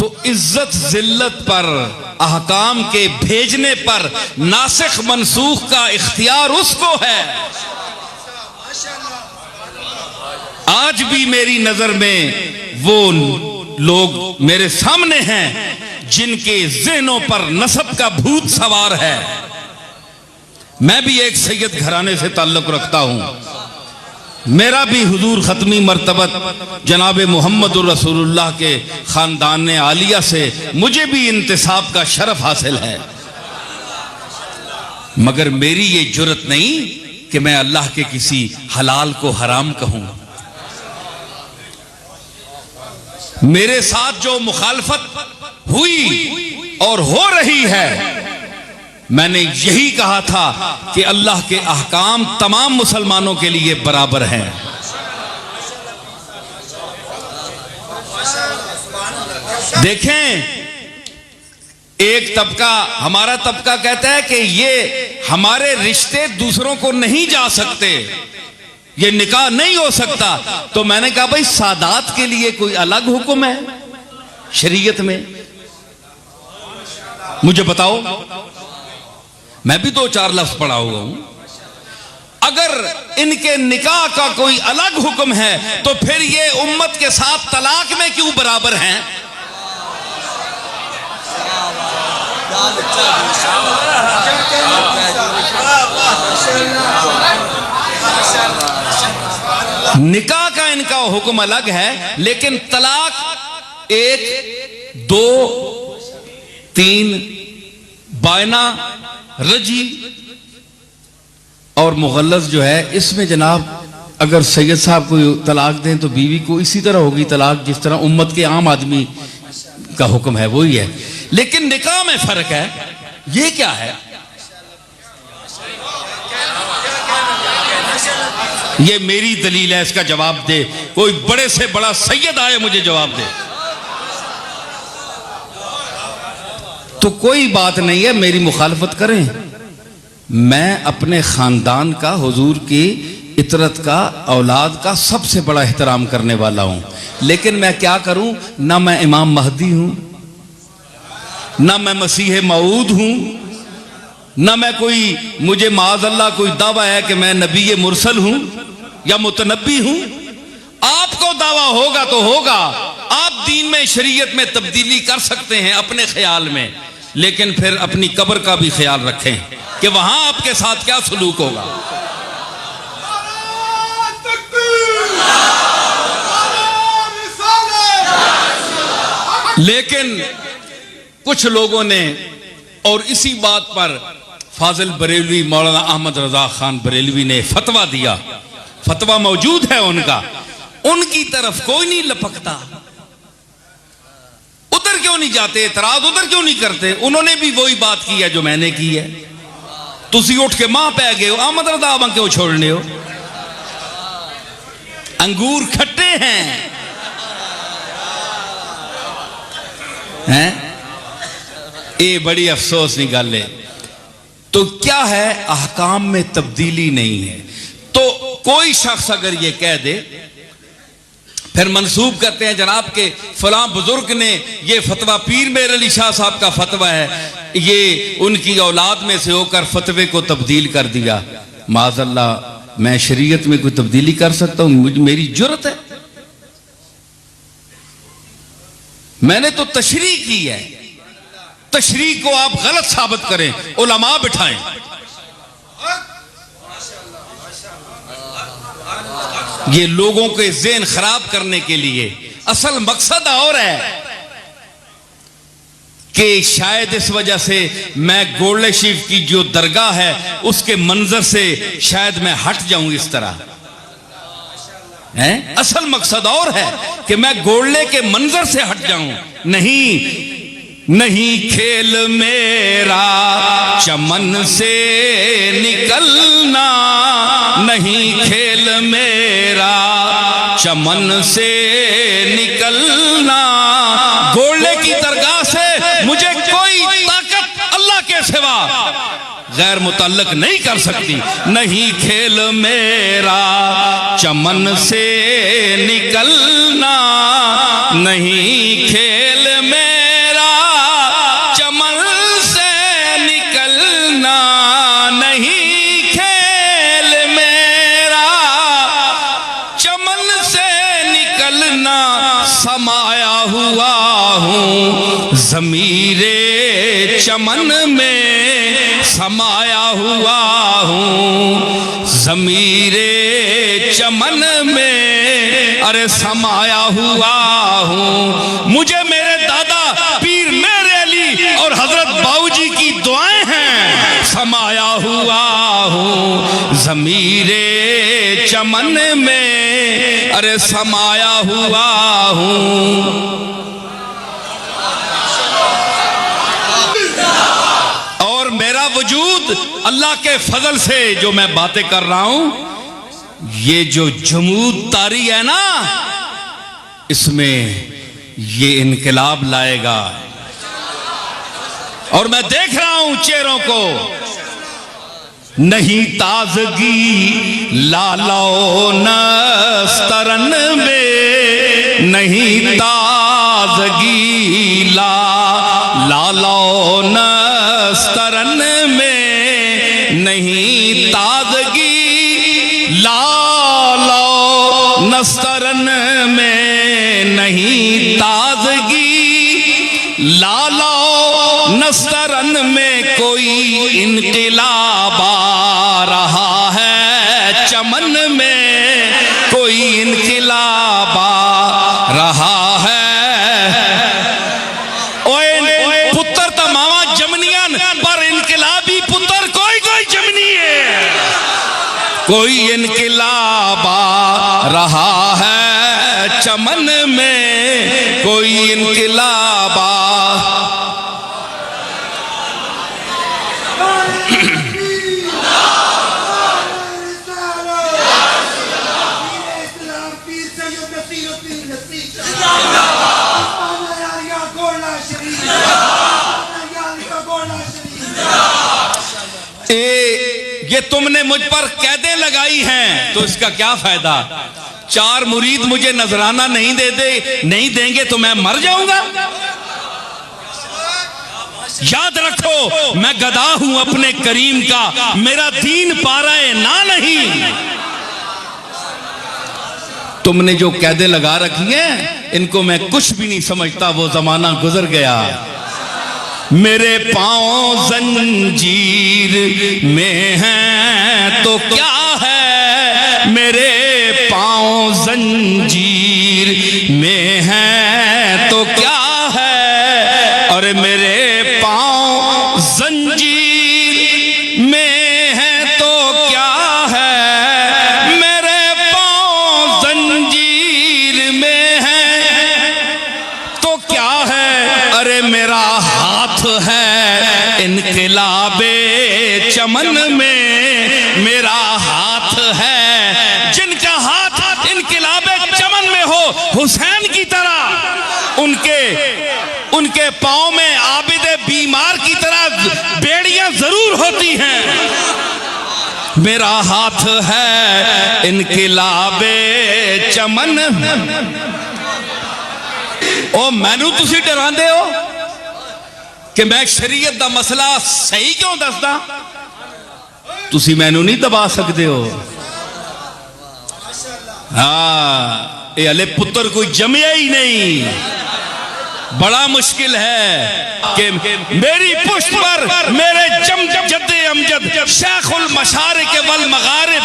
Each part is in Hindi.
तो इज्जत जिल्लत पर, अहकाम के भेजने पर नासिख मनसूख का इख्तियार उसको है। आज भी मेरी नजर में वो लोग मेरे सामने हैं जिनके ज़हनों पर नसब का भूत सवार है। मैं भी एक सैयद घराने से ताल्लुक रखता हूं। मेरा भी हुजूर खत्मी मर्तबत जनाब मोहम्मद रसूलुल्लाह के खानदान आलिया से मुझे भी इंतिसाब का शरफ हासिल है, मगर मेरी ये जुर्रत नहीं कि मैं अल्लाह के किसी हलाल को हराम कहूं। मेरे साथ जो मुखालफत हुई और हो रही है, मैंने यही कहा था कि अल्लाह के अहकाम तमाम मुसलमानों के लिए बराबर हैं। देखें, एक तबका, हमारा तबका कहता है कि ये हमारे रिश्ते दूसरों को नहीं जा सकते, ये निकाह नहीं हो सकता। तो मैंने कहा भाई सादात के लिए कोई अलग हुक्म है शरीयत में? मुझे बताओ, मैं भी 2-4 लफ्ज पढ़ा हुआ हूं। अगर इनके निकाह का कोई अलग हुक्म है तो फिर ये उम्मत के साथ तलाक में क्यों बराबर हैं? निकाह का इनका हुक्म अलग है, लेकिन तलाक 1, 2, 3, बायना, रजी और मुगल्लज़ जो है, इसमें जनाब अगर सैयद साहब को तलाक दें तो बीवी को इसी तरह होगी तलाक जिस तरह उम्मत के आम आदमी का हुक्म है, वही है। लेकिन निकाह में फर्क है। ये क्या है? ये मेरी दलील है, इसका जवाब दे कोई बड़े से बड़ा सैयद आए, मुझे जवाब दे। तो कोई बात नहीं है, मेरी मुखालफत करें। मैं अपने खानदान का, हुजूर की इतरत का, औलाद का सबसे बड़ा एहतराम करने वाला हूं, लेकिन मैं क्या करूं? ना मैं इमाम महदी हूं, ना मैं मसीह मऊद हूं, ना मैं कोई, मुझे माज़अल्लाह कोई दावा है कि मैं नबी मुरसल हूं या मुतनब्बी हूं। आपको दावा होगा तो होगा, आप दीन में, शरीयत में तब्दीली कर सकते हैं अपने ख्याल में, लेकिन फिर अपनी कब्र का भी ख्याल रखें कि वहां आपके साथ क्या सलूक होगा। लेकिन कुछ लोगों ने, और इसी बात पर फाजिल बरेलवी, मौलाना अहमद रजा खान बरेलवी ने फतवा दिया, फतवा मौजूद है उनका, उनकी तरफ कोई नहीं लपकता। उधर क्यों नहीं जाते, एतराज उधर क्यों नहीं करते? उन्होंने भी वही बात की है जो मैंने की है। तुसी उठ के मां पै गए हो, अहमद रजा क्यों छोड़ने हो? अंगूर खट्टे हैं, ये बड़ी अफसोस की गल है। तो क्या है, अहकाम में तब्दीली नहीं है। तो कोई शख्स अगर ये कह दे, फिर मंसूब करते हैं जनाब के फलां बुजुर्ग ने ये फतवा, पीर मेर अली शाह साहब का फतवा है, ये उनकी औलाद में से होकर फतवे को तब्दील कर दिया। माज़अल्लाह, मैं शरीयत में कोई तब्दीली कर सकता हूं? मेरी जुर्रत है? मैंने तो तशरीह की है। तशरीह को आप गलत साबित करें, उलमा बिठाएं। ये लोगों के ज़हन खराब करने के लिए, असल मकसद और है कि शायद इस वजह से मैं गोल्डे शरीफ की जो दरगाह है उसके मंजर से शायद मैं हट जाऊं इस तरह है। असल मकसद और है कि मैं गोल्डे के मंजर से हट जाऊं। नहीं खेल मेरा चमन से निकलना, नहीं खेल मेरा चमन से निकलना, गोल्डे की दरगाह से मुझे कोई ताकत अल्लाह के सिवा गैर मुतल्लक नहीं कर सकती। नहीं खेल मेरा चमन से निकलना, नहीं खेल में हूँ, ज़मीरे चमन में समाया हुआ हूँ, ज़मीरे चमन में अरे समाया हुआ हूँ। मुझे मेरे दादा पीर मेरे अली और हजरत बाऊजी की दुआएं हैं, समाया हुआ हूँ, ज़मीरे चमन में अरे समाया हुआ हूँ। और मेरा वजूद अल्लाह के फजल से जो मैं बातें कर रहा हूं, ये जो जमूद तारी है ना, इसमें ये इनकलाब लाएगा। और मैं देख रहा हूं चेहरों को, नहीं ताजगी लालो नस्तरन में, नहीं ताजगी लालो नस्तरन में, नहीं ताजगी लालो नस्तरन में, नहीं ताजगी लालो नस्तरन में, कोई इनकलाब आ रहा है चमन में, कोई इनकलाब आ रहा है। ओए पुत्र तमावा जमनियन पर इनकलाबी पुत्र कोई कोई जमनी है, कोई इनकलाब आ रहा है चमन में, कोई इनकलाब आ। ये तुमने मुझ पर कैदें लगाई हैं तो इसका क्या फायदा? 4 मुरीद मुझे नजराना नहीं देंगे तो मैं मर जाऊंगा। याद रखो मैं गदा हूं अपने करीम का, मेरा दीन पाराए ना नहीं। तुमने जो कैदें लगा रखी हैं इनको मैं कुछ भी नहीं समझता, वो जमाना गुजर गया। मेरे पांव जंजीर में हैं तो क्या है, मेरे पांव जंजीर में हैं तो क्या है, और मेरे पांव जंजीर में हैं तो क्या है, मेरे पांव जंजीर में हैं तो क्या है, अरे मेरा है इनकलाबे चमन में, मेरा हाथ है। जिनका हाथ इनकलाबे चमन में हो, हुसैन की तरह उनके पांव में आबिदे बीमार की तरह बेड़ियां जरूर होती हैं। मेरा हाथ है इनकलाबे चमन। ओ मैनू तुसी डरांदे हो कि मैं शरीयत दा मसला सही क्यों दसदा? तुसी मैनू नहीं दबा सकते हो। हाँ, ये हले पुत्र कोई जमिया ही नहीं। बड़ा मुश्किल है कि मेरी पुष्ट पर मेरे जद्दे अमजद शेखुल मशारिक वल मगारिब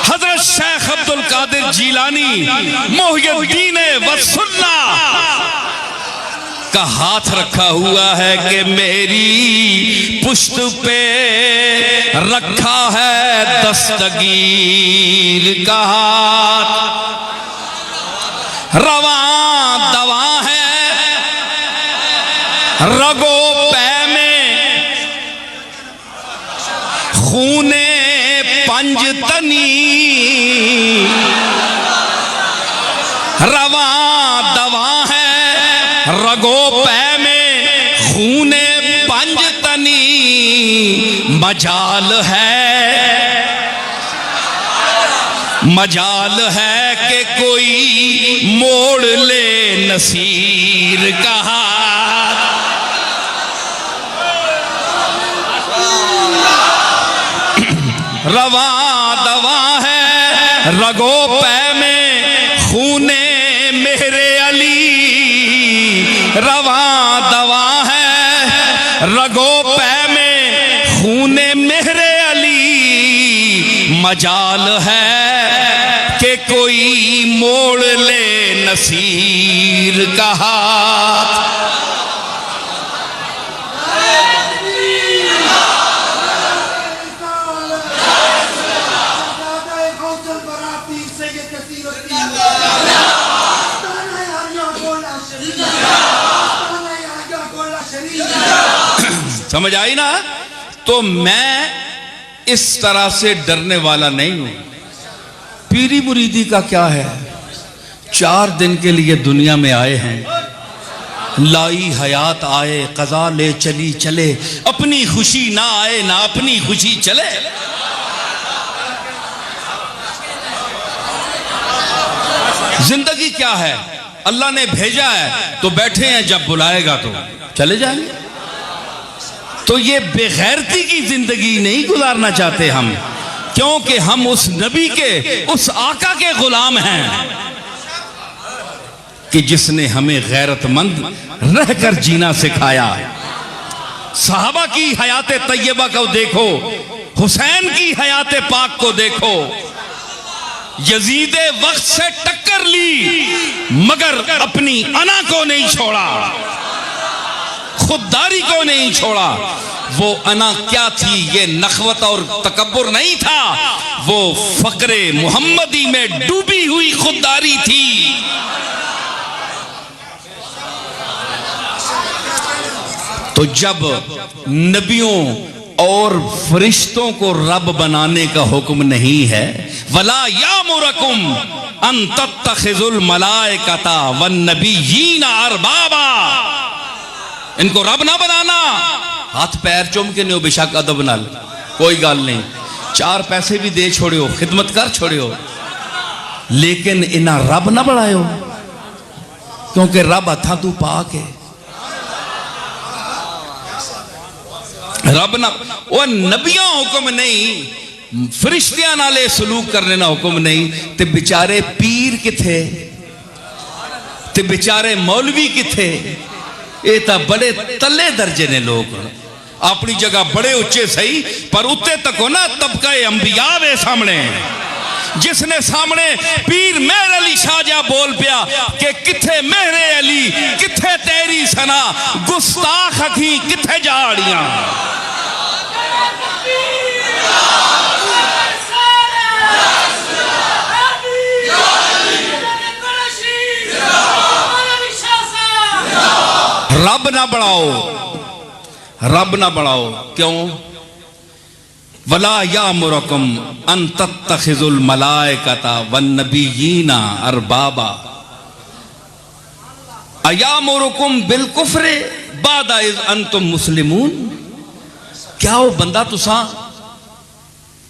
हजरत शेख अब्दुल कादिर जीलानी मुहय्यद्दीन व सुन्ना का हाथ रखा हुआ है कि मेरी पुश्त पे रखा है दस्तगीर का हाथ। रवा दवा है रगो पै में, खूने पंजतनी। रवा दवा है रगो पै में, खूने पंजतनी। मजाल है कि कोई मोड़ ले नसीर का हाथ। रवा दवा है रगो पै में, खूने मेरे रवा दवा है, रगो पै में खूने मेहरे अली, मजाल है कि कोई मोड़ ले नसीर का हाथ। समझ आई ना? तो मैं इस तरह से डरने वाला नहीं हूं। पीरी मुरीदी का क्या है, 4 दिन के लिए दुनिया में आए हैं, लाई हयात आए कज़ा ले चली चले, अपनी खुशी ना आए ना अपनी खुशी चले। जिंदगी क्या है, अल्लाह ने भेजा है तो बैठे हैं, जब बुलाएगा तो चले जाएंगे। तो ये बेगैरती की जिंदगी नहीं गुजारना चाहते हम, क्योंकि हम उस नबी के, उस आका के गुलाम हैं कि जिसने हमें गैरतमंद रहकर जीना सिखाया। सहाबा की हयात तैयबा को देखो, हुसैन की हयात पाक को देखो, यजीद वक्त से टक्कर ली मगर अपनी अना को नहीं छोड़ा, खुददारी को नहीं छोड़ा। वो अना क्या थी, ये नखवत और तकब्बुर नहीं था, वो फक्रे मुहम्मदी में डूबी हुई खुददारी थी। तो जब नबियों और फरिश्तों को रब बनाने का हुक्म नहीं है, वला यामुरकुम अन तत्तखिजुल मलाइकता वन नबिय्यीना अरबाबा, इनको रब ना बनाना। हाथ पैर चुम के नहीं, बेशक अदब नाल कोई गल नहीं, 4 पैसे भी दे छोड़ियो, खिदमत कर छोड़ियो, लेकिन इना रब ना बनायो, क्योंकि रब हथा तू पाक है। रब ना, वो नबियां हुक्म नहीं, फरिश्तियां नाले सलूक करने ना हुक्म नहीं, ते बेचारे पीर किथे, ते बेचारे मौलवी किथे। ये तो बड़े तले दर्जे ने लोग, अपनी जगह बड़े उच्चे सही, पर उत्ते तक हो ना तबका अंबिया वे सामने, जिसने सामने पीर मेहर अली शाहजा बोल पिया कि किथे मेहरे अली, किथे तेरी सना, गुस्ताख अखी किथे जाड़ियां। रब ना बढ़ाओ, रब ना बढ़ाओ, क्यों? वला यामुरकुम अन तत्तखिजुल मलाइकता वन नबिय्यीना अरबाबा अयामुरकुम बिल कुफ्रे बादा इज़ अंतुम मुस्लिमून। क्या वो बंदा तुसा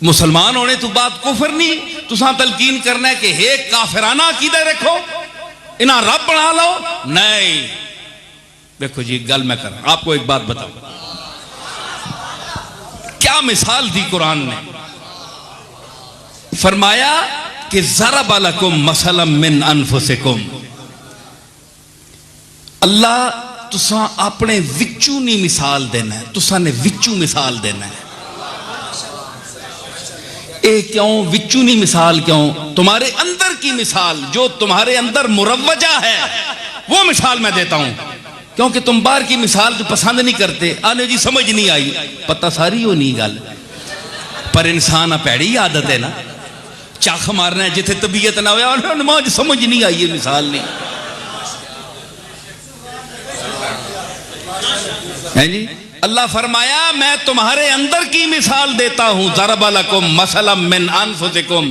मुसलमान होने तो बात कुफर नहीं, तुसा तलकीन करना है कि हे काफिराना अकीदा रखो, इन्हें रब बना लो? नहीं। देखो जी, गल मैं कर आपको एक बात बताऊं, क्या मिसाल दी कुरान ने। फरमाया कि ज़रब लकुम मसलन मिन अनफुसिकुम, अल्लाह तुसा अपने विचू नहीं मिसाल देना है, तुसा ने विचू मिसाल देना है। ए क्यों विचू नहीं मिसाल, क्यों? तुम्हारे अंदर की मिसाल, जो तुम्हारे अंदर मुरव्वजा है, वो मिसाल मैं देता हूं, क्योंकि तुम बाहर की मिसाल तो पसंद नहीं करते। आने जी समझ नहीं आई, पता सारी हो नहीं गल, पर इंसान भैड़ी आदत है ना, चख मारना है जिथे तबीयत ना हो, नमाज समझ नहीं आई, ये मिसाल नहीं है जी। अल्लाह फरमाया मैं तुम्हारे अंदर की मिसाल देता हूं, ज़रब लकुम मसलन मिन अनफुसिकुम,